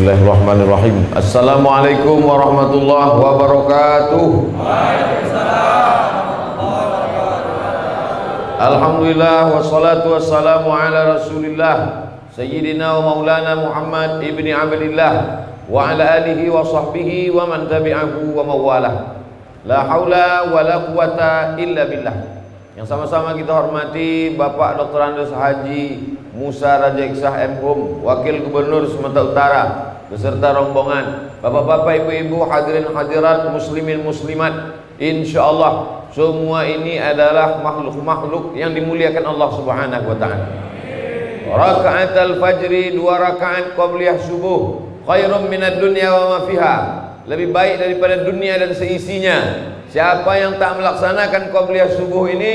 Bismillahirrahmanirrahim. Assalamualaikum warahmatullahi wabarakatuh. Alhamdulillah wassalatu wassalamu ala Rasulillah Sayyidina wa Maulana Muhammad ibni Abdillah wa ala alihi wa sahbihi wa man tabi'ahu wa mawalah. La haula wa la quwata illa billah. Yang sama-sama kita hormati Bapak Dr. Andes Haji Musa Raja Iksah M.Hum, Wakil Gubernur Sumatera Utara beserta rombongan, bapak-bapak, ibu-ibu, hadirin hadirat, muslimin muslimat. Insyaallah semua ini adalah makhluk-makhluk yang dimuliakan Allah Subhanahu wa taala. Rakaat al-fajri, 2 rakaat qabliyah subuh, khairum minad dunya wa ma fiha. Lebih baik daripada dunia dan seisinya. Siapa yang tak melaksanakan qabliyah subuh ini,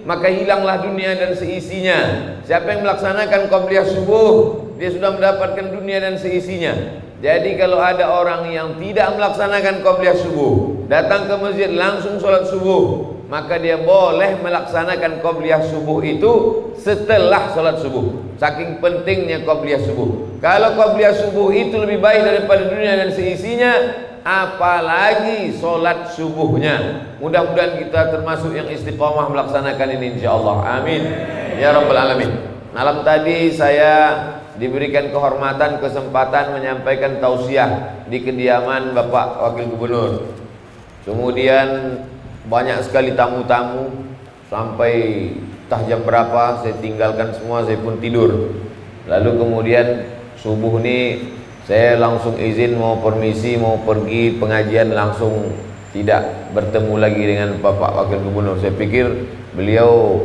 maka hilanglah dunia dan seisinya. Siapa yang melaksanakan qabliyah subuh, dia sudah mendapatkan dunia dan seisinya. Jadi kalau ada orang yang tidak melaksanakan qabliyah subuh, datang ke masjid langsung sholat subuh, maka dia boleh melaksanakan qabliyah subuh itu setelah sholat subuh. Saking pentingnya qabliyah subuh. Kalau qabliyah subuh itu lebih baik daripada dunia dan seisinya, apalagi sholat subuhnya. Mudah-mudahan kita termasuk yang istiqomah melaksanakan ini insyaallah. Amin ya rabbal alamin. Malam tadi saya diberikan kehormatan, kesempatan menyampaikan tausiah di kediaman Bapak Wakil Gubernur. Kemudian banyak sekali tamu-tamu, sampai entah jam berapa saya tinggalkan semua, saya pun tidur. Lalu kemudian subuh ini saya langsung izin, mau permisi, mau pergi pengajian, langsung tidak bertemu lagi dengan Bapak Wakil Gubernur. Saya pikir beliau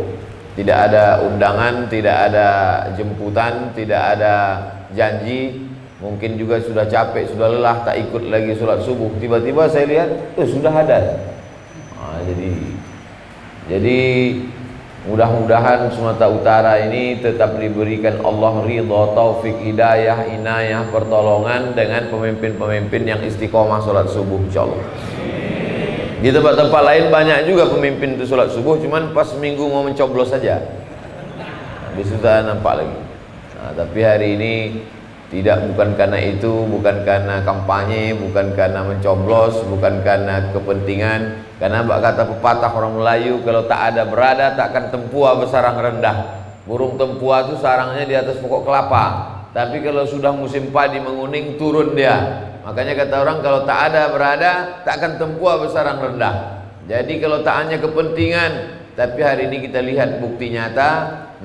tidak ada undangan, tidak ada jemputan, tidak ada janji. Mungkin juga sudah capek, sudah lelah, tak ikut lagi sholat subuh. Tiba-tiba saya lihat, sudah ada. Jadi mudah-mudahan Sumatera Utara ini tetap diberikan Allah ridha, taufik, hidayah, inayah, pertolongan dengan pemimpin-pemimpin yang istiqomah sholat subuh insyaallah. Di tempat-tempat lain banyak juga pemimpin itu sholat subuh, cuman pas minggu mau mencoblos saja, habis itu tak nampak lagi. Tapi hari ini tidak, bukan karena itu, bukan karena kampanye, bukan karena mencoblos, bukan karena kepentingan. Karena kata pepatah orang Melayu, kalau tak ada berada takkan tempua bersarang rendah. Burung tempua itu sarangnya di atas pokok kelapa, tapi kalau sudah musim padi menguning turun dia. Makanya kata orang, kalau tak ada berada takkan tempua bersarang rendah. Jadi kalau tak hanya kepentingan, tapi hari ini kita lihat bukti nyata,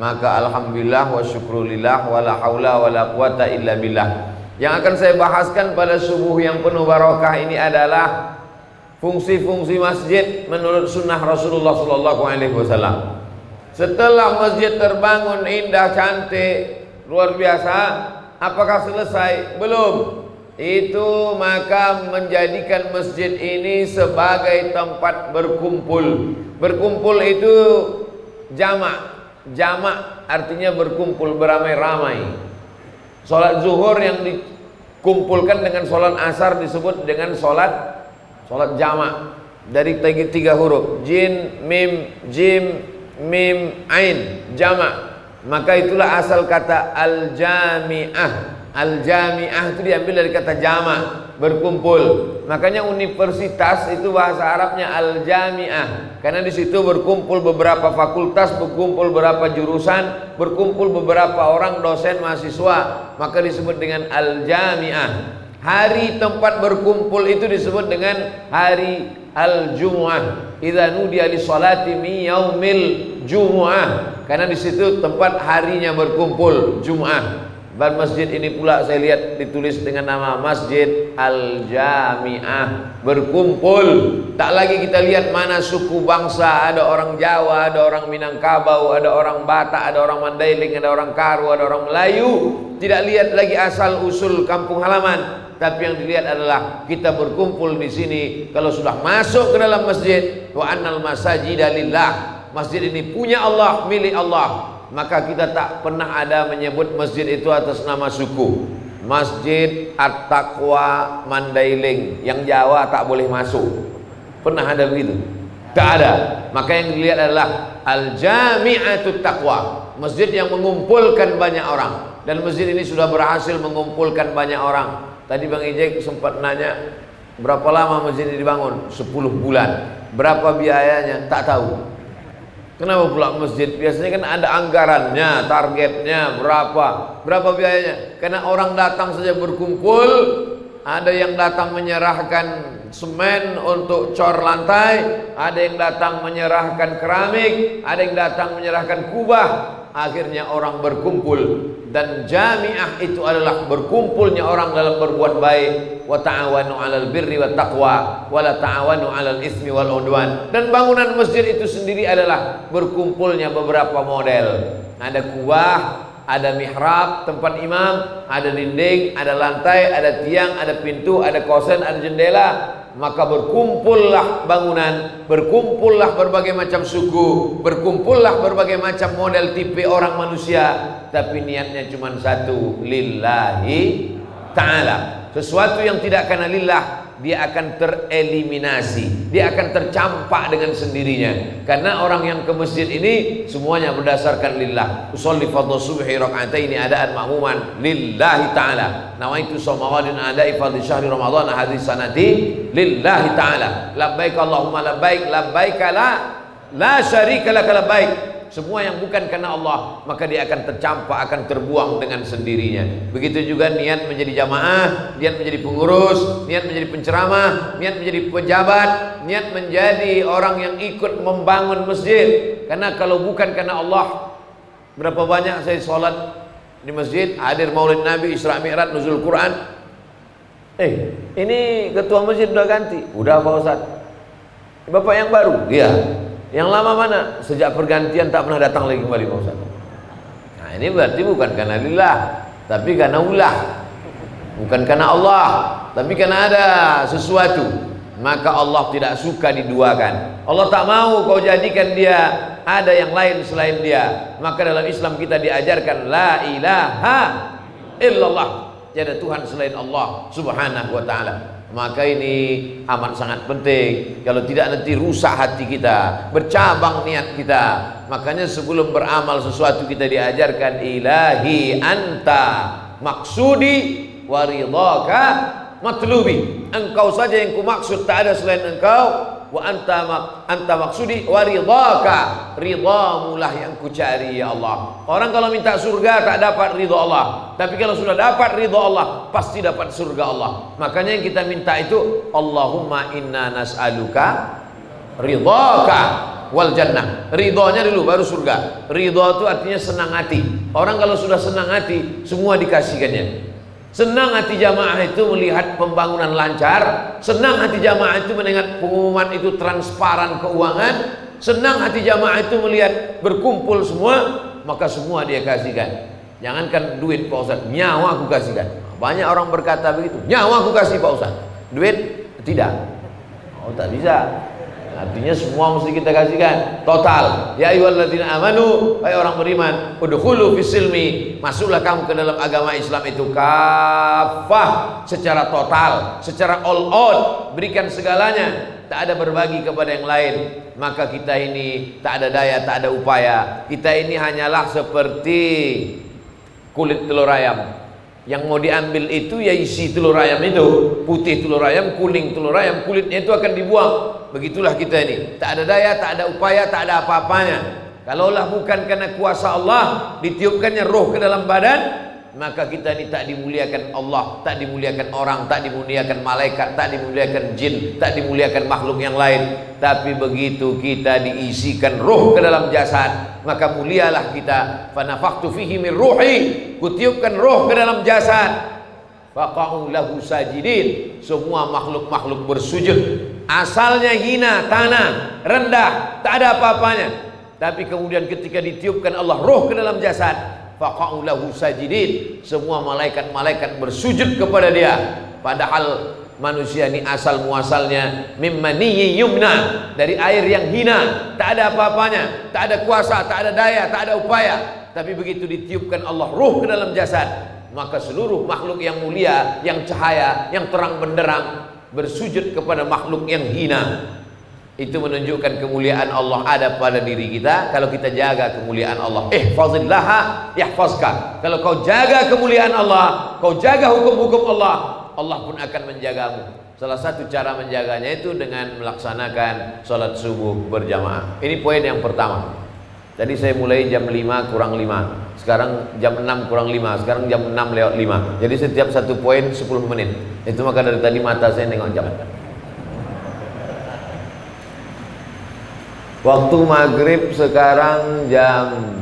maka alhamdulillah wa syukrulillah wa la haula wa la quwata illa billah. Yang akan saya bahaskan pada subuh yang penuh barakah ini adalah fungsi-fungsi masjid menurut sunnah Rasulullah SAW. Setelah masjid terbangun indah, cantik, luar biasa, apakah selesai? Belum. Itu maka menjadikan masjid ini sebagai tempat berkumpul. Berkumpul itu jamak. Jamak artinya berkumpul, beramai-ramai. Sholat zuhur yang dikumpulkan dengan sholat asar disebut dengan sholat jamak, dari 3 huruf, jin, mim, jim, mim, ain, jamak. Maka itulah asal kata al-jami'ah. Al-jami'ah itu diambil dari kata jamak, berkumpul. Makanya universitas itu bahasa Arabnya al-jami'ah, karena di situ berkumpul beberapa fakultas, berkumpul beberapa jurusan, berkumpul beberapa orang dosen mahasiswa, maka disebut dengan al-jami'ah. Hari tempat berkumpul itu disebut dengan hari al-jumu'ah. Idza nudiya lis-salati min yaumil jumu'ah, karena di situ tempat harinya berkumpul, Jumat. Dan masjid ini pula saya lihat ditulis dengan nama Masjid Al-Jami'ah, berkumpul. Tak lagi kita lihat mana suku bangsa, ada orang Jawa, ada orang Minangkabau, ada orang Batak, ada orang Mandailing, ada orang Karo, ada orang Melayu. Tidak lihat lagi asal usul kampung halaman, tapi yang dilihat adalah kita berkumpul di sini. Kalau sudah masuk ke dalam masjid, wa annal masajida lillah, masjid ini punya Allah, milik Allah, maka kita tak pernah ada menyebut masjid itu atas nama suku. Masjid At-Taqwa Mandailing, yang Jawa tak boleh masuk. Pernah ada begitu? Tak ada. Maka yang dilihat adalah Al-Jami'atut Taqwa, masjid yang mengumpulkan banyak orang. Dan masjid ini sudah berhasil mengumpulkan banyak orang. Tadi Bang Ijek sempat nanya berapa lama masjid ini dibangun? 10 bulan. Berapa biayanya? Tak tahu. Kenapa pula masjid? Biasanya kan ada anggarannya, targetnya berapa biayanya. Karena orang datang saja berkumpul, ada yang datang menyerahkan semen untuk cor lantai, ada yang datang menyerahkan keramik, ada yang datang menyerahkan kubah. Akhirnya orang berkumpul, dan jamiah itu adalah berkumpulnya orang dalam berbuat baik. Wa ta'awanu 'alal birri wat taqwa wa la ta'awanu 'alal ismi wal 'udwan. Dan bangunan masjid itu sendiri adalah berkumpulnya beberapa model. Ada kubah, ada mihrab tempat imam, ada dinding, ada lantai, ada tiang, ada pintu, ada kosen, ada jendela. Maka berkumpullah bangunan, berkumpullah berbagai macam suku, berkumpullah berbagai macam model tipe orang manusia, tapi niatnya cuma satu, lillahi ta'ala. Sesuatu yang tidak karena lillah, dia akan tereliminasi, dia akan tercampak dengan sendirinya. Karena orang yang ke masjid ini semuanya berdasarkan lillah. Usolli fardhu subhi raka'ataini adaan ma'muman lillahi ta'ala. Nawaitu shawmawadin adai fardhi syahri ramadhan hadis sanati lillahi ta'ala. Labbaik Allahumma labbaik, labbaik la syarika lak labbaik. Semua yang bukan karena Allah, maka dia akan tercampak, akan terbuang dengan sendirinya. Begitu juga niat menjadi jamaah, niat menjadi pengurus, niat menjadi penceramah, niat menjadi pejabat, niat menjadi orang yang ikut membangun masjid. Karena kalau bukan karena Allah, berapa banyak saya sholat di masjid, hadir maulid Nabi, Isra Mi'raj, nuzul Quran. Ini ketua masjid udah ganti. Udah Pak Ustaz. Bapak yang baru? Iya. Yang lama mana? Sejak pergantian tak pernah datang lagi kembali Pak Ustaz. Nah ini berarti bukan karena lillah, tapi karena ulah. Bukan karena Allah, tapi karena ada sesuatu. Maka Allah tidak suka diduakan. Allah tak mau kau jadikan dia ada yang lain selain dia. Maka dalam Islam kita diajarkan la ilaha illallah. Tiada Tuhan selain Allah subhanahu wa ta'ala. Maka ini amat sangat penting. Kalau tidak nanti rusak hati kita, bercabang niat kita. Makanya sebelum beramal sesuatu kita diajarkan ilahi anta maksudi waridhaka matlubi. Engkau saja yang ku maksud, tak ada selain engkau. Wa anta maksudi waridhaka, ridhamulah yang ku cari ya Allah. Orang kalau minta surga tak dapat ridha Allah, tapi kalau sudah dapat ridha Allah pasti dapat surga Allah. Makanya yang kita minta itu Allahumma inna nas'aluka ridhaka wal jannah. Ridhonya dulu baru surga. Ridho itu artinya senang hati. Orang kalau sudah senang hati semua dikasihkannya. Senang hati jamaah itu melihat pembangunan lancar, senang hati jamaah itu mendengar pengumuman itu transparan keuangan, senang hati jamaah itu melihat berkumpul semua, maka semua dia kasihkan. Jangankan duit Pak Ustaz, nyawa aku kasihkan. Banyak orang berkata begitu, nyawa aku kasih Pak Ustaz, duit tidak. Oh tak bisa. Artinya semua mesti kita kasihkan total. Ya ayyuhalladzina amanu, hai orang beriman, udkhulu fisilmi, masuklah kamu ke dalam agama Islam itu kafah, secara total, secara all out, berikan segalanya, tak ada berbagi kepada yang lain. Maka kita ini tak ada daya, tak ada upaya. Kita ini hanyalah seperti kulit telur ayam. Yang mau diambil itu ya isi telur ayam itu, putih telur ayam, kuning telur ayam, kulitnya itu akan dibuang. Begitulah kita ini, tak ada daya, tak ada upaya, tak ada apa-apanya. Kalaulah bukan karena kuasa Allah ditiupkannya roh ke dalam badan, maka kita ini tak dimuliakan Allah, tak dimuliakan orang, tak dimuliakan malaikat, tak dimuliakan jin, tak dimuliakan makhluk yang lain. Tapi begitu kita diisikan roh ke dalam jasad, maka mulialah kita. Fanafakhtu fihi min ruhi, kutiupkan roh ke dalam jasad. Faqa'u lahu sajidin, semua makhluk-makhluk bersujud. Asalnya hina, tanah, rendah, tak ada apa-apanya. Tapi kemudian ketika ditiupkan Allah roh ke dalam jasad, faqa'u lahu sajidin, semua malaikat-malaikat bersujud kepada dia. Padahal manusia ini asal muasalnya mimmaniyyi yumna, dari air yang hina, tak ada apa-apanya, tak ada kuasa, tak ada daya, tak ada upaya. Tapi begitu ditiupkan Allah roh ke dalam jasad, maka seluruh makhluk yang mulia, yang cahaya, yang terang benderang bersujud kepada makhluk yang hina. Itu menunjukkan kemuliaan Allah ada pada diri kita. Kalau kita jaga kemuliaan Allah, ihfazillaha yahfazka. Kalau kau jaga kemuliaan Allah, kau jaga hukum-hukum Allah, Allah pun akan menjagamu. Salah satu cara menjaganya itu dengan melaksanakan sholat subuh berjamaah. Ini poin yang pertama. Tadi saya mulai jam 5 kurang 5, sekarang jam 6 kurang 5, sekarang jam 6 lewat 5. Jadi setiap satu poin 10 menit. Itu maka dari tadi mata saya nengok jam. Waktu maghrib sekarang jam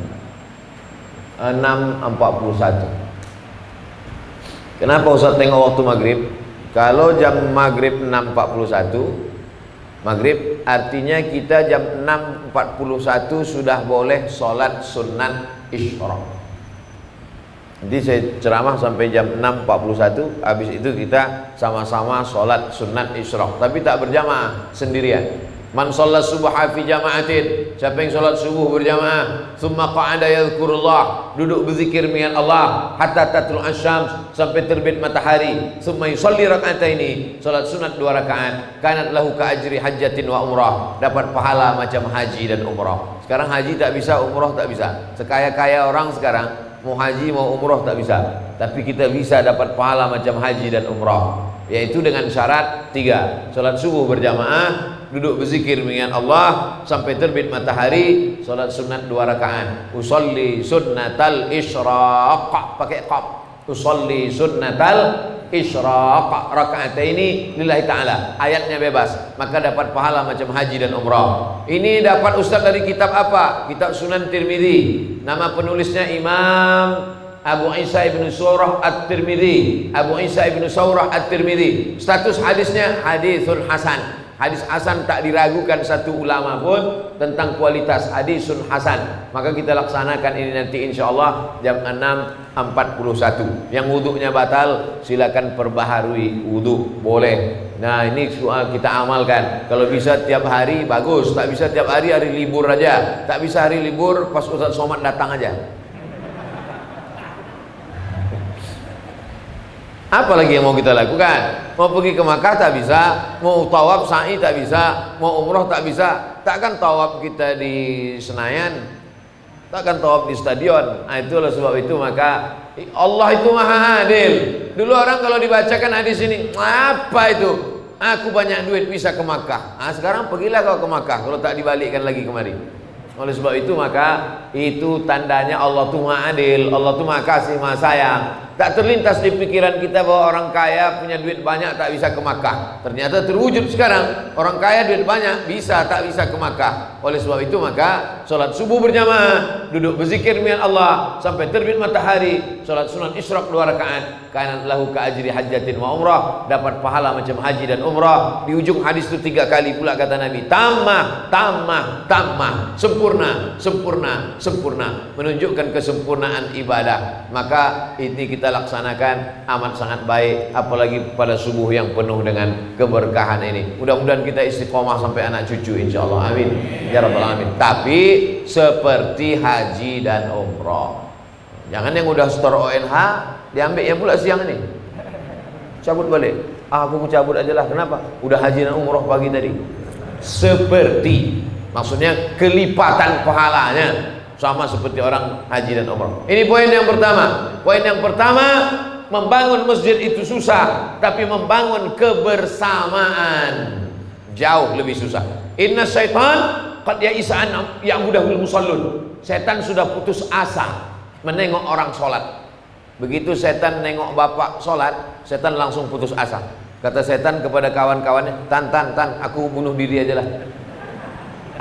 6.41. Kenapa Ustaz tengok waktu maghrib? Kalau jam maghrib 6.41 maghrib, artinya kita jam 6.41 sudah boleh sholat sunat isyraq. Jadi saya ceramah sampai jam 6.41, habis itu kita sama-sama sholat sunat isyraq, tapi tak berjamaah, sendirian. Man sholat subha fi jama'atin, siapa yang sholat subuh berjamaah, thumma qa'ada yadhkurullah, duduk berzikir dengan Allah hatta tatlu asyams, sampai terbit matahari, thumma yusalli rak'ataini, sholat sunat 2 rakaat, kanat lahu ka ajri hajjatin wa umrah, dapat pahala macam haji dan umrah. Sekarang haji tak bisa, umrah tak bisa. Sekaya-kaya orang sekarang mau haji mau umrah tak bisa, tapi kita bisa dapat pahala macam haji dan umrah, yaitu dengan syarat 3. Sholat subuh berjamaah, duduk berzikir dengan Allah sampai terbit matahari, sholat sunat 2 rakaat. Usolli sunnatal isyraq, pakai qaf. Usolli sunnatal isyraq rakaataini lillahi ta'ala. Ayatnya bebas, maka dapat pahala macam haji dan umrah. Ini dapat ustaz dari kitab apa? Kitab Sunan Tirmidzi. Nama penulisnya Imam Abu Isa ibnu Saurah At-Tirmidzi. Abu Isa ibnu Saurah At-Tirmidzi. Status hadisnya hadisun hasan. Hadis hasan, tak diragukan satu ulama pun tentang kualitas hadisun hasan. Maka kita laksanakan ini nanti insyaallah jam 6.41. Yang wuduknya batal, silakan perbaharui wuduk, boleh. Nah ini kita amalkan. Kalau bisa tiap hari bagus, tak bisa tiap hari, hari libur aja. Tak bisa hari libur pas Ustaz Somad datang aja. Apa lagi yang mau kita lakukan? Mau pergi ke Makkah tak bisa, mau tawaf sa'i tak bisa, mau umroh tak bisa. Takkan tawaf kita di Senayan, takkan tawaf di stadion. Nah, itulah sebab itu maka Allah itu maha adil. Dulu orang kalau dibacakan hadis ini, apa itu? Aku banyak duit bisa ke Makkah. Nah, sekarang pergilah kau ke Makkah kalau tak dibalikkan lagi kemari. Oleh sebab itu maka itu tandanya Allah itu maha adil, Allah itu maha kasih, maha sayang. Tak terlintas di pikiran kita bahwa orang kaya punya duit banyak tak bisa ke Makkah. Ternyata terwujud sekarang. Orang kaya duit banyak bisa tak bisa ke Makkah. Oleh sebab itu maka sholat subuh berjamaah, duduk berzikir dengan Allah sampai terbit matahari, sholat sunat isyraq 2 rakaat, kanat lahu ka ajri hajjatin wa umrah, dapat pahala macam haji dan umrah. Di ujung hadis itu 3 kali pula kata Nabi, tamah, tamah, tamah, sempurna, sempurna, sempurna, menunjukkan kesempurnaan ibadah. Maka ini kita laksanakan amat sangat baik, apalagi pada subuh yang penuh dengan keberkahan ini. Mudah-mudahan kita istiqomah sampai anak cucu insyaallah, amin ya rabbal alamin. Tapi seperti haji dan umrah, jangan yang udah store ONH diambil yang pula siang ini, cabut balik. Aku cabut aja lah, kenapa? Udah haji dan umrah pagi tadi. Seperti, maksudnya kelipatan pahalanya sama seperti orang haji dan umrah. Ini poin yang pertama. Poin yang pertama, membangun masjid itu susah, tapi membangun kebersamaan jauh lebih susah. Inna syaitan qad ya'isa an ya'budahul musallun. Setan sudah putus asa menengok orang sholat. Begitu setan nengok bapak sholat, setan langsung putus asa. Kata setan kepada kawan-kawannya, tan, aku bunuh diri aja lah.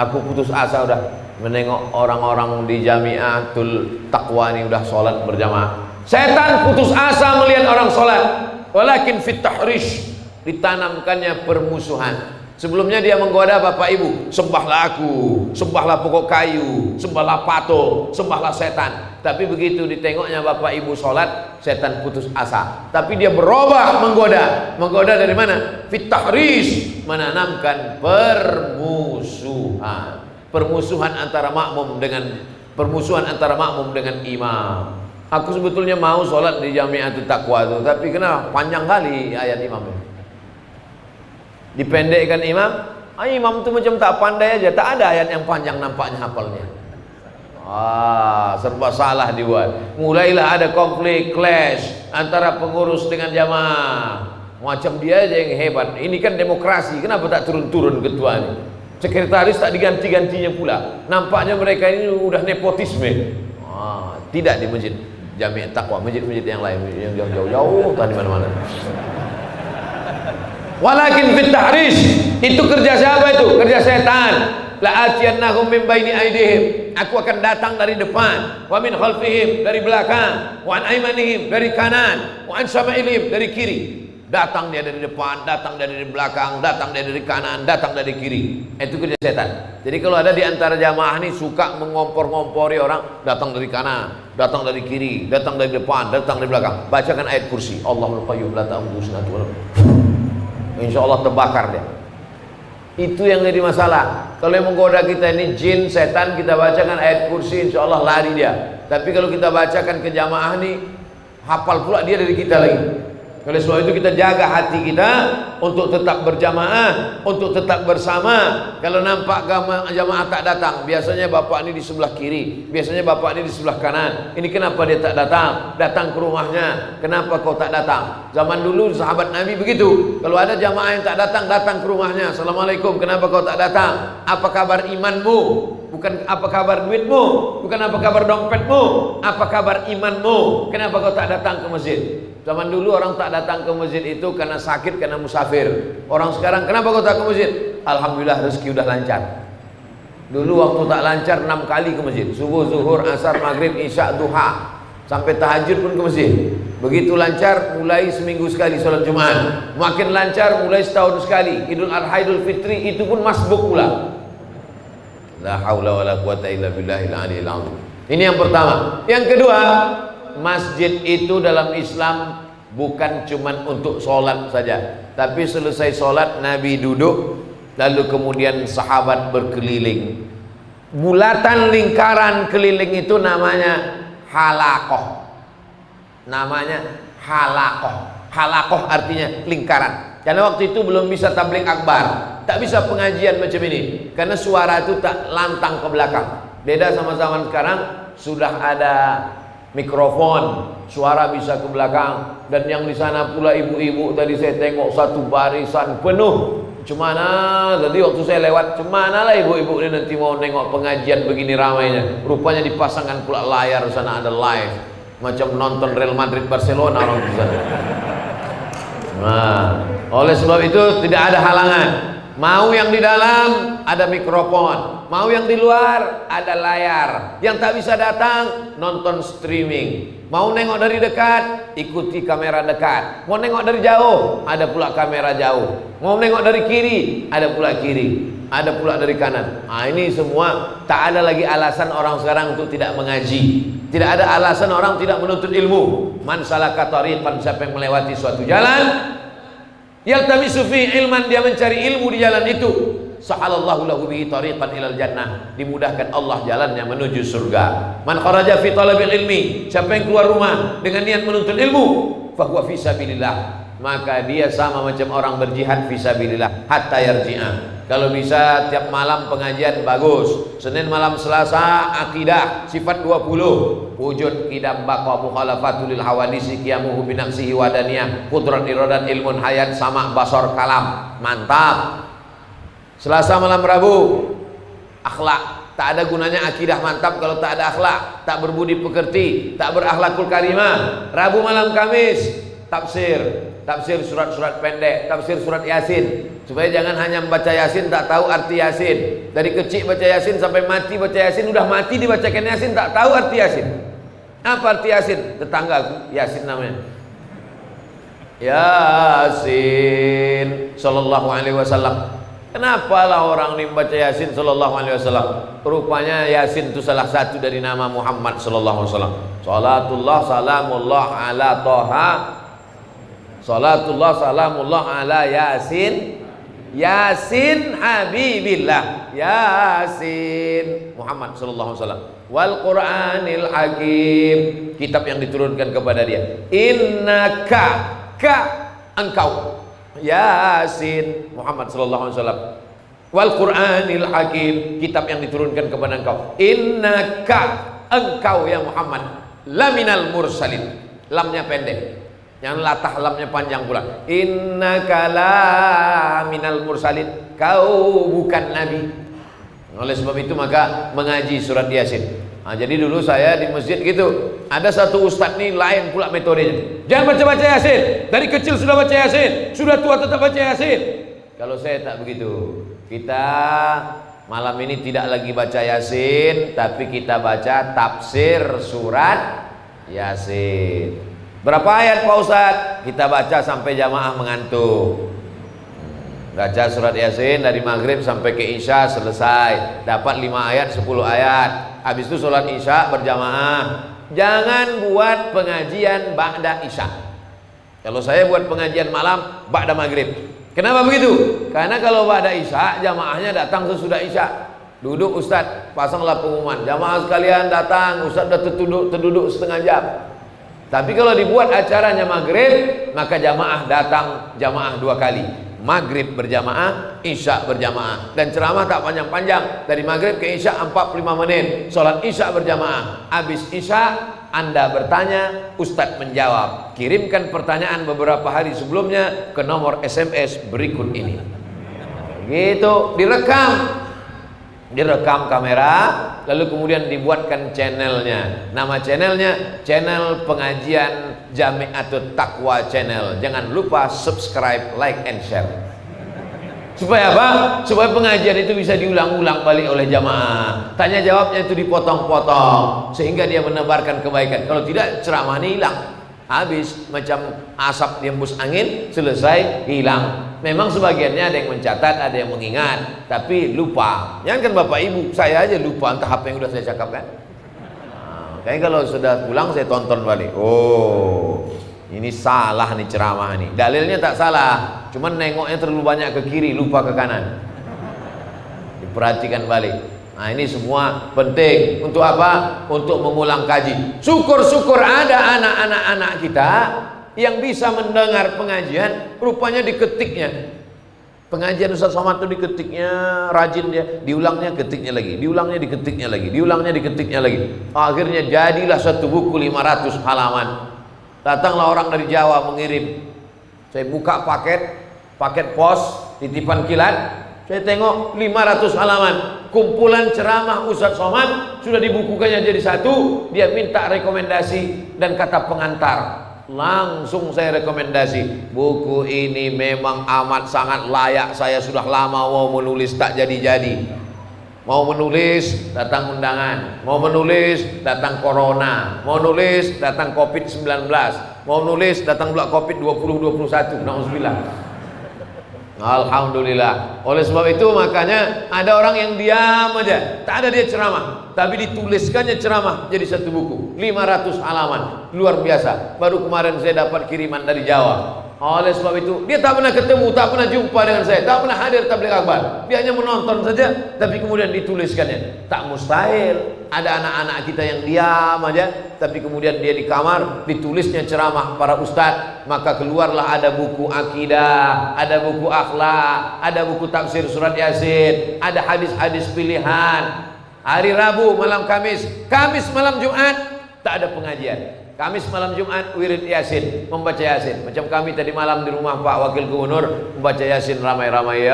Aku putus asa udah menengok orang-orang di Jamiatul Taqwa ini udah sholat berjamaah. Setan putus asa melihat orang sholat. Walakin fit tahrish, ditanamkannya permusuhan. Sebelumnya dia menggoda bapak ibu, sembahlah aku, sembahlah pokok kayu, sembahlah patung, sembahlah setan. Tapi begitu ditengoknya bapak ibu sholat, setan putus asa. Tapi dia berubah menggoda. Menggoda dari mana? Fit tahrish, menanamkan permusuhan. Permusuhan antara makmum dengan imam. Aku sebetulnya mau sholat di Jamiatul Taqwa itu, tapi kenapa? Panjang kali ayat imam ini. Dipendekkan imam. Imam itu macam tak pandai aja, tak ada ayat yang panjang nampaknya hafalnya. Serba salah dibuat. Mulailah ada konflik, clash antara pengurus dengan jamaah. macam dia aja yang hebat. Ini kan demokrasi, kenapa tak turun-turun ketuanya? Sekretaris tak diganti-gantinya pula. Nampaknya mereka ini udah nepotisme. Tidak di masjid Jami' Taqwa, masjid-masjid yang lain yang jauh-jauh tadi mana-mana. Walakin fit tahrish, itu kerja siapa itu? Kerja setan. La'atiyannahum min baini aydihim, aku akan datang dari depan, wa min khalfihim, dari belakang, wa an aymanihim, dari kanan, wa an syama'ilihim, dari kiri. Datang dia dari depan, datang dia dari belakang, datang dia dari kanan, datang dari kiri. Itu kerja setan. Jadi kalau ada di antara jamaah ini suka mengompor-ngompori orang, datang dari kanan, datang dari kiri, datang dari depan, datang dari belakang, bacakan ayat kursi, Allahul qayyum la ta'khudhuhu sinatun wa la nawm. Insyaallah terbakar dia. Itu yang jadi masalah. Kalau yang menggoda kita ini jin, setan, kita bacakan ayat kursi, insya Allah lari dia. Tapi kalau kita bacakan ke jamaah ini, hafal pula dia dari kita lagi. Oleh sebab itu kita jaga hati kita untuk tetap berjamaah, untuk tetap bersama. Kalau nampak jamaah tak datang, biasanya bapak ini di sebelah kiri, biasanya bapak ini di sebelah kanan. Ini kenapa dia tak datang? Datang ke rumahnya. Kenapa kau tak datang? Zaman dulu sahabat Nabi begitu. Kalau ada jamaah yang tak datang, datang ke rumahnya. Assalamualaikum, kenapa kau tak datang? Apa kabar imanmu? Bukan apa kabar duitmu, bukan apa kabar dompetmu, apa kabar imanmu? Kenapa kau tak datang ke masjid? Zaman dulu orang tak datang ke masjid itu karena sakit, karena musafir. Orang sekarang, kenapa kau tak ke masjid? Alhamdulillah rezeki udah lancar. Dulu waktu tak lancar 6 kali ke masjid, subuh, zuhur, asar, maghrib, isya, duha, sampai tahajud pun ke masjid. Begitu lancar, mulai seminggu sekali sholat Jumat. Makin lancar, mulai setahun sekali. Idul Adha, Idul Fitri, itu pun masbuk pula. La haula wala quwata illa billahil aliyil azim. Ini yang pertama. Yang kedua, masjid itu dalam Islam bukan cuman untuk sholat saja, tapi selesai sholat Nabi duduk, lalu kemudian sahabat berkeliling. Bulatan lingkaran keliling itu namanya halaqah. Namanya halaqah. Halaqah artinya lingkaran. Karena waktu itu belum bisa tabligh akbar, tak bisa pengajian macam ini, karena suara itu tak lantang ke belakang. Beda sama zaman sekarang, sudah ada mikrofon, suara bisa ke belakang. Dan yang di sana pula ibu-ibu, tadi saya tengok satu barisan penuh. Cemana, jadi waktu saya lewat, cemana lah ibu-ibu ini nanti mau nengok pengajian begini ramainya. Rupanya dipasangkan pula layar, sana ada live, macam nonton Real Madrid Barcelona orang di sana. Nah, oleh sebab itu tidak ada halangan. Mau yang di dalam ada mikrofon, mau yang di luar ada layar. Yang tak bisa datang nonton streaming. Mau nengok dari dekat, ikuti kamera dekat. Mau nengok dari jauh, ada pula kamera jauh. Mau nengok dari kiri, ada pula kiri, ada pula dari kanan. Nah, ini semua tak ada lagi alasan orang sekarang untuk tidak mengaji. Tidak ada alasan orang tidak menuntut ilmu. Man salaka tariqan, siapa yang melewati suatu jalan, yaltamisu fi ilman, dia mencari ilmu di jalan itu, sahalallahu lahu bihi tariqan ilal jannah, dimudahkan Allah jalannya menuju surga. Man kharaja fi talabil ilmi, siapa yang keluar rumah dengan niat menuntut ilmu, fahuwa fi sabilillah, maka dia sama macam orang berjihad fi sabilillah hatta yarji'a. Kalau bisa tiap malam pengajian bagus. Senin malam Selasa akidah sifat 20, wujud qidam baqa mukhalafatul lil hawadisi qiyamuhu bi nafsihi wa daniyah qudrat iradat ilmun hayat sama basar kalam. Mantap. Selasa malam Rabu akhlak. Tak ada gunanya akidah mantap kalau tak ada akhlak, tak berbudi pekerti, tak berakhlakul karimah. Rabu malam Kamis tafsir surat-surat pendek, tafsir surat Yasin, supaya jangan hanya membaca Yasin tak tahu arti Yasin. Dari kecil baca Yasin sampai mati baca Yasin, udah mati dibacakan Yasin tak tahu arti Yasin. Apa arti Yasin? Tetangga Yasin namanya. Yasin sallallahu alaihi wasallam. Kenapa lah orang ini membaca Yasin sallallahu alaihi wasallam? Rupanya Yasin itu salah satu dari nama Muhammad sallallahu alaihi wasallam. Salatullah salamullah ala Toha, salatullah salamullah ala Yasin, Yasin Habibillah, Yasin Muhammad sallallahu alaihi wasallam. Wal Qur'anil Hakim, kitab yang diturunkan kepada dia. Innaka, engkau, Yasin Muhammad sallallahu alaihi wasallam. Wal Qur'anil Hakim, kitab yang diturunkan kepada engkau. Innaka, engkau ya Muhammad, laminal mursalin. Lamnya pendek. Yang latah lamnya panjang pula. Innaka la minal mursalin. Kau bukan nabi. Oleh sebab itu maka mengaji surat Yasin. Nah, jadi dulu saya di masjid gitu. Ada satu ustadz nih lain pula metodenya. Jangan baca-baca Yasin. Dari kecil sudah baca Yasin. Sudah tua tetap baca Yasin. Kalau saya tak begitu. Kita malam ini tidak lagi baca Yasin, tapi kita baca tafsir surat Yasin. Berapa ayat Pak Ustadz? Kita baca sampai jamaah mengantuk. Baca surat Yasin dari maghrib sampai ke Isya selesai. Dapat 5 ayat, 10 ayat. Habis itu sholat Isya berjamaah. Jangan buat pengajian ba'da Isya. Kalau saya buat pengajian malam ba'da maghrib. Kenapa begitu? Karena kalau ba'da Isya jamaahnya datang sesudah Isya. Duduk Ustadz, pasanglah pengumuman. Jamaah sekalian datang, Ustadz sudah terduduk setengah jam. Tapi kalau dibuat acaranya maghrib, maka jamaah datang jamaah 2 kali. Maghrib berjamaah, Isya berjamaah. Dan ceramah tak panjang-panjang. Dari maghrib ke Isya 45 menit. Sholat Isya berjamaah. Habis Isya Anda bertanya, Ustadz menjawab. Kirimkan pertanyaan beberapa hari sebelumnya ke nomor SMS berikut ini. Gitu, direkam kamera, lalu kemudian dibuatkan channelnya. Nama channelnya channel pengajian Jami'atut Taqwa channel. Jangan lupa subscribe, like, and share. Supaya apa? Supaya pengajian itu bisa diulang-ulang balik oleh jamaah. Tanya jawabnya itu dipotong-potong sehingga dia menebarkan kebaikan. Kalau tidak, ceramah ini hilang. Habis macam asap diembus angin, selesai, hilang. Memang sebagiannya ada yang mencatat, ada yang mengingat, tapi lupa. Jangan kan Bapak Ibu, saya aja lupa entah apa yang sudah saya cakapkan. Kayaknya kalau sudah pulang saya tonton balik. Oh, ini salah nih ceramah nih. Dalilnya tak salah, cuman nengoknya terlalu banyak ke kiri, lupa ke kanan. Diperhatikan balik. Nah, ini semua penting. Untuk apa? Untuk mengulang kaji. Syukur-syukur ada anak-anak kita yang bisa mendengar pengajian, rupanya diketiknya. Pengajian Ustaz Somad itu diketiknya, rajin dia, diulangnya, ketiknya lagi, diulangnya, diketiknya lagi, diulangnya, diketiknya lagi. Akhirnya jadilah satu buku 500 halaman. Datanglah orang dari Jawa mengirim. Saya buka paket pos, titipan kilat. Saya tengok 500 halaman kumpulan ceramah Ustaz Somad, sudah dibukukannya jadi satu. Dia minta rekomendasi dan kata pengantar. Langsung saya rekomendasi, buku ini memang amat sangat layak. Saya sudah lama mau menulis, tak jadi-jadi. Mau menulis datang undangan, mau menulis datang corona, mau nulis datang COVID-19, mau nulis datang pula COVID 2021. Nauzubillah. Alhamdulillah. Oleh sebab itu makanya ada orang yang diam aja, tak ada dia ceramah, tapi dituliskannya ceramah jadi satu buku 500 halaman. Luar biasa. Baru kemarin saya dapat kiriman dari Jawa. Oleh sebab itu dia tak pernah ketemu, tak pernah jumpa dengan saya, tak pernah hadir tabligh akbar. Dia hanya menonton saja, tapi kemudian dituliskannya. Tak mustahil ada anak-anak kita yang diam aja, tapi kemudian dia di kamar ditulisnya ceramah para ustadz. Maka keluarlah ada buku akidah, ada buku akhlak, ada buku tafsir surat Yasin, ada hadis-hadis pilihan. Hari Rabu malam Kamis malam Jumat tak ada pengajian. Kamis malam Jumat wirid Yasin, membaca Yasin. Macam kami tadi malam di rumah Pak Wakil Gubernur membaca Yasin ramai-ramai.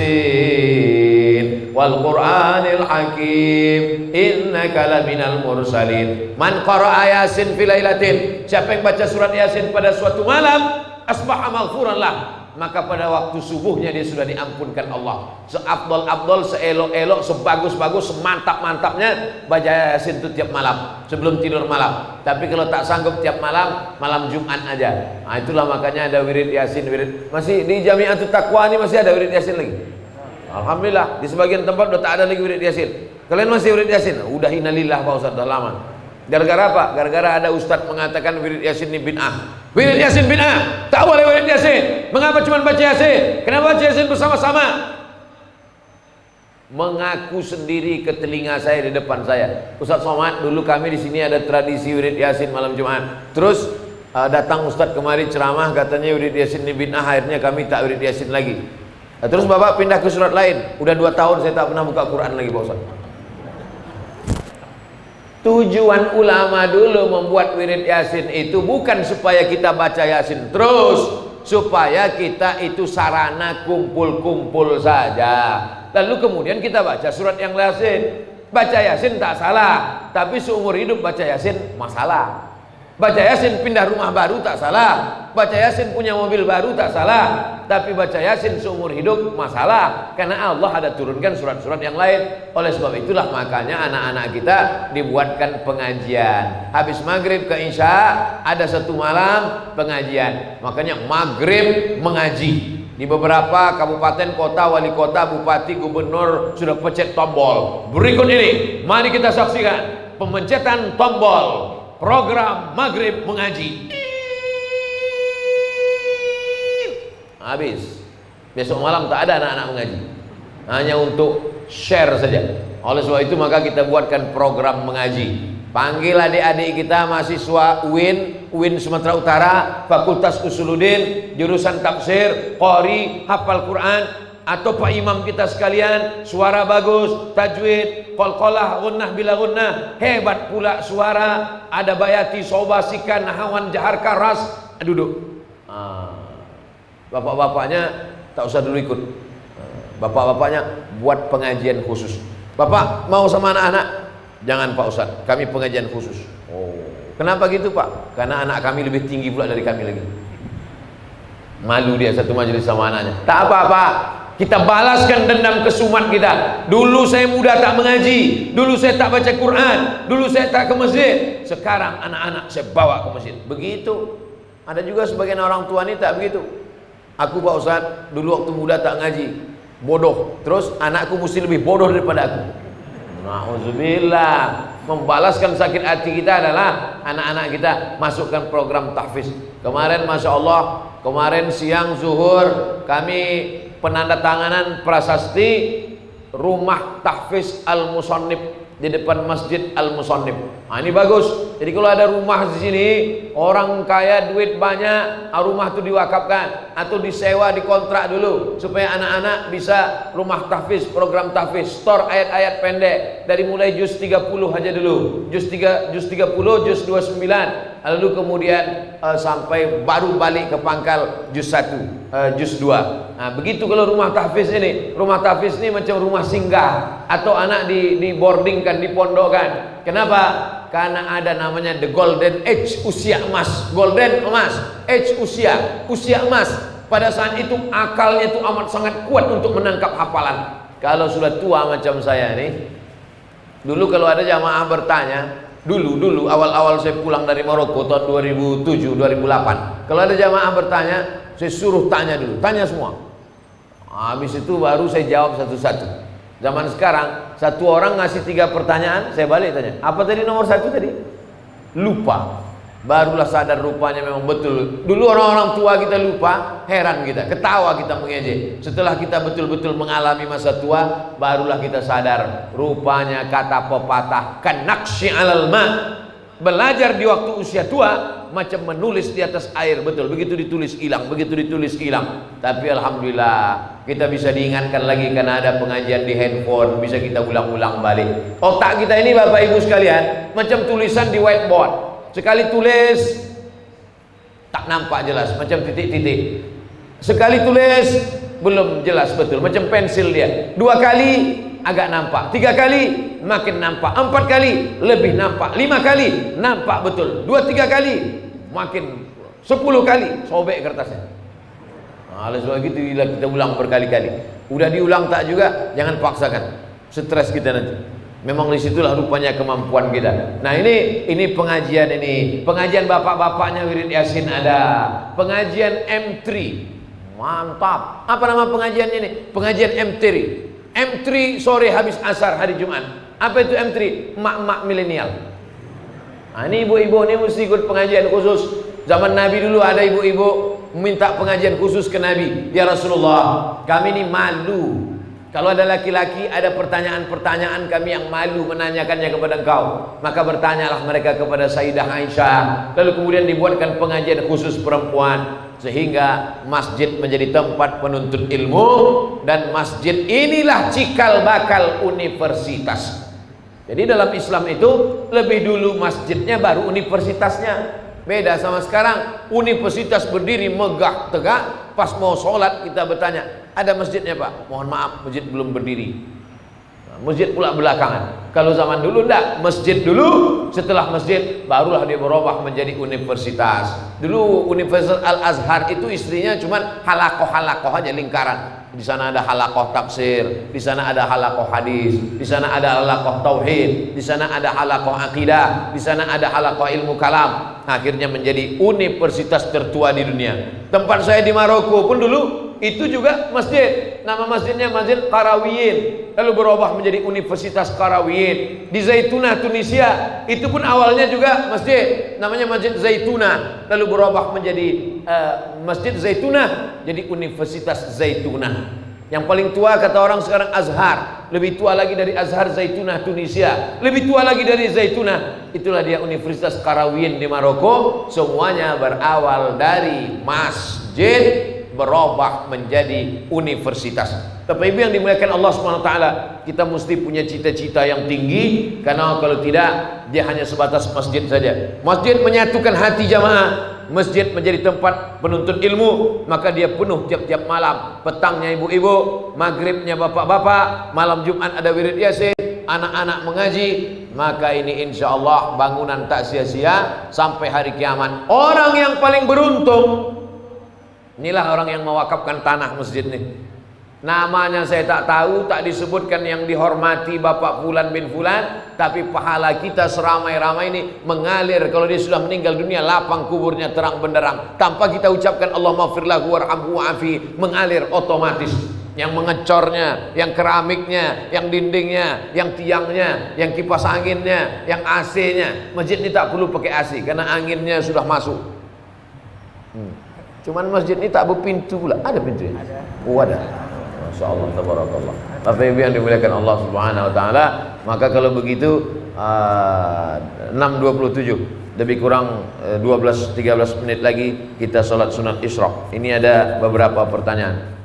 Yasin wal Qur'anil Hakim innaka laminal mursalin. Man qara'a Yasin fi lailatin, siapa yang baca surat Yasin pada suatu malam, asbaha maghfuran lah, maka pada waktu subuhnya dia sudah diampunkan Allah. Seabdol-abdol, seelok-elok, sebagus-bagus, semantap-mantapnya baca Yasin itu tiap malam sebelum tidur malam. Tapi kalau tak sanggup tiap malam, malam Jumat aja. Nah, itulah makanya ada wirid Yasin, wirid. Masih di Jami'atut Taqwa ini masih ada wirid Yasin lagi. Alhamdulillah, di sebagian tempat udah tak ada lagi wirid Yasin. Kalian masih wirid Yasin? Udah innalillah Pak Ustaz, udah lama. Gara-gara apa? Gara-gara ada ustadz mengatakan wirid Yasin ini bid'ah. Wirid Yasin bid'ah, tak boleh wirid Yasin. Mengapa cuma baca Yasin? Kenapa baca Yasin bersama-sama? Mengaku sendiri ke telinga saya di depan saya, Ustaz Somad, dulu kami di sini ada tradisi wirid Yasin malam Jumat. Terus datang ustadz kemari ceramah, katanya wirid Yasin ini bid'ah. Akhirnya kami tak wirid Yasin lagi. Terus bapak pindah ke surat lain. Udah 2 tahun saya tak pernah buka Quran lagi Pak Ustaz. Tujuan ulama dulu membuat wirid Yasin itu bukan supaya kita baca Yasin terus, supaya kita itu sarana kumpul-kumpul saja. Lalu kemudian kita baca surat yang Yasin. Baca Yasin tak salah, tapi seumur hidup baca Yasin masalah. Baca Yasin pindah rumah baru tak salah, baca Yasin punya mobil baru tak salah, tapi baca Yasin seumur hidup masalah, karena Allah ada turunkan surat-surat yang lain. Oleh sebab itulah makanya anak-anak kita dibuatkan pengajian. Habis maghrib ke isya ada satu malam pengajian. Makanya maghrib mengaji. Di beberapa kabupaten, kota, wali kota, bupati, gubernur sudah pencet tombol. Berikut ini, mari kita saksikan pemencetan tombol program maghrib mengaji. Habis. Besok malam tak ada anak-anak mengaji, hanya untuk share saja. Oleh sebab itu maka kita buatkan program mengaji. Panggil adik-adik kita mahasiswa UIN Sumatera Utara, Fakultas Usuluddin, jurusan tafsir, qori, hafal Quran, atau Pak Imam kita sekalian, suara bagus, tajwid, qalqalah, gunnah bila gunnah, hebat pula suara, ada bayati, sobasikan, nahawan, jahar, karas, duduk. Bapak-bapaknya tak usah dulu ikut. Bapak-bapaknya buat pengajian khusus. Bapak mau sama anak-anak? Jangan Pak Ustadz, kami pengajian khusus. Oh, kenapa gitu Pak? Karena anak kami lebih tinggi pula dari kami lagi. Malu dia satu majelis sama anaknya. Tak apa-apa, kita balaskan dendam kesumat kita. Dulu saya muda tak mengaji, dulu saya tak baca Quran, dulu saya tak ke masjid. Sekarang anak-anak saya bawa ke masjid. Begitu. Ada juga sebagian orang tua ini tak begitu. Aku Pak Ustadz, dulu waktu muda tak ngaji, bodoh. Terus anakku mesti lebih bodoh daripada aku. Na'udzubillah. Membalaskan sakit hati kita adalah anak-anak kita masukkan program tahfiz. Kemarin Masya Allah, kemarin siang zuhur kami penandatanganan prasasti rumah tahfiz Al-Musannif di depan Masjid Al-Musannif. Nah, ini bagus. Jadi kalau ada rumah di sini, orang kaya duit banyak, rumah itu diwakafkan atau disewa, dikontrak dulu supaya anak-anak bisa rumah tahfiz, program tahfiz, store ayat-ayat pendek dari mulai juz 30 aja dulu. Juz 30, juz 29, lalu kemudian sampai baru balik ke pangkal juz 1, juz 2. Nah, begitu kalau rumah tahfiz ini. Rumah tahfiz ini macam rumah singgah atau anak di boardingkan, dipondokkan. Kenapa? Karena ada namanya the golden age, usia emas. Golden emas, age usia emas. Pada saat itu akalnya itu amat sangat kuat untuk menangkap hafalan. Kalau sudah tua macam saya nih, dulu kalau ada jamaah bertanya, dulu awal-awal saya pulang dari Maroko tahun 2007, 2008. Kalau ada jamaah bertanya, saya suruh tanya dulu, tanya semua. Habis itu baru saya jawab satu-satu. Zaman sekarang satu orang ngasih 3 pertanyaan, saya balik tanya, apa tadi nomor 1 tadi? Lupa. Barulah sadar rupanya memang betul. Dulu orang-orang tua kita lupa, heran kita, ketawa kita mengejek. Setelah kita betul-betul mengalami masa tua, barulah kita sadar rupanya kata pepatah kanaqshi 'alal ma. Belajar di waktu usia tua macam menulis di atas air, betul. Begitu ditulis hilang, begitu ditulis hilang. Tapi alhamdulillah kita bisa diingatkan lagi karena ada pengajian di handphone, bisa kita ulang-ulang balik. Otak kita ini Bapak Ibu sekalian macam tulisan di whiteboard. Sekali tulis tak nampak jelas, macam titik-titik. Sekali tulis belum jelas betul, macam pensil dia. 2 kali agak nampak, 3 kali makin nampak, 4 kali lebih nampak, 5 kali nampak betul, 2-3 kali makin 10 kali sobek kertasnya. Oleh sebab itu kita ulang berkali-kali. Udah diulang tak juga, jangan paksakan. Stres kita nanti. Memang disitulah rupanya kemampuan kita. Nah ini pengajian ini. Pengajian bapak-bapaknya wirid Yasin ada. Pengajian M3. Mantap. Apa nama pengajian ini? Pengajian M3. M3 sore habis asar hari Jumat. Apa itu M3? Emak-emak milenial. Nah, ini ibu-ibu ini mesti ikut pengajian khusus. Zaman Nabi dulu ada ibu-ibu minta pengajian khusus ke Nabi. Ya Rasulullah, kami ini malu. Kalau ada laki-laki ada pertanyaan-pertanyaan kami yang malu menanyakannya kepada engkau, maka bertanyalah mereka kepada Sayyidah Aisyah. Lalu kemudian dibuatkan pengajian khusus perempuan, sehingga masjid menjadi tempat penuntut ilmu, dan masjid inilah cikal bakal universitas. Jadi dalam Islam itu lebih dulu masjidnya baru universitasnya. Beda sama sekarang, universitas berdiri megah tegak, pas mau sholat kita bertanya, ada masjidnya Pak? Mohon maaf, masjid belum berdiri. Masjid pula belakangan. Kalau zaman dulu enggak, masjid dulu, setelah masjid barulah dia berubah menjadi universitas. Dulu Universitas Al-Azhar itu istrinya cuman halakoh-halakoh aja, lingkaran. Di sana ada halakoh tafsir, di sana ada halakoh hadis, di sana ada halakoh tauhid, di sana ada halakoh akidah, di sana ada halakoh ilmu kalam. Akhirnya menjadi universitas tertua di dunia. Tempat saya di Maroko pun dulu itu juga masjid. Nama masjidnya Masjid Qarawiyyin, lalu berubah menjadi Universitas Qarawiyyin. Di Zaitunah Tunisia itu pun awalnya juga masjid, namanya Masjid Zaitunah, lalu berubah menjadi Masjid Zaitunah, jadi Universitas Zaitunah. Yang paling tua kata orang sekarang Azhar, lebih tua lagi dari Azhar Zaitunah Tunisia, lebih tua lagi dari Zaitunah. Itulah dia Universitas Qarawiyyin di Maroko. Semuanya berawal dari masjid, berubah menjadi universitas. Bapak Ibu yang dimuliakan Allah Subhanahu wa taala, kita mesti punya cita-cita yang tinggi, karena kalau tidak dia hanya sebatas masjid saja. Masjid menyatukan hati jamaah, masjid menjadi tempat penuntut ilmu, maka dia penuh tiap-tiap malam. Petangnya ibu-ibu, maghribnya bapak-bapak, malam Jumat ada wirid yasin, anak-anak mengaji. Maka ini insya Allah bangunan tak sia-sia sampai hari kiamat. Orang yang paling beruntung, inilah orang yang mewakafkan tanah masjid ini. Namanya saya tak tahu, tak disebutkan yang dihormati Bapak Fulan bin Fulan, tapi pahala kita seramai-ramai ini mengalir. Kalau dia sudah meninggal dunia, lapang kuburnya terang benderang, tanpa kita ucapkan Allahumma firlahu warhamhu wa'afi, mengalir otomatis. Yang mengecornya, yang keramiknya, yang dindingnya, yang tiangnya, yang kipas anginnya, yang AC-nya. Masjid ini tak perlu pakai AC karena anginnya sudah masuk. Cuman masjid ini tak berpintu pula. Ada pintunya? Ada. Oh ada. Masya Allah, tabarakallah. Bapak Ibu yang dimuliakan Allah Subhanahu wa taala, maka kalau begitu 6.27, lebih kurang 12-13 menit lagi kita sholat sunat Isyraq. Ini ada beberapa pertanyaan.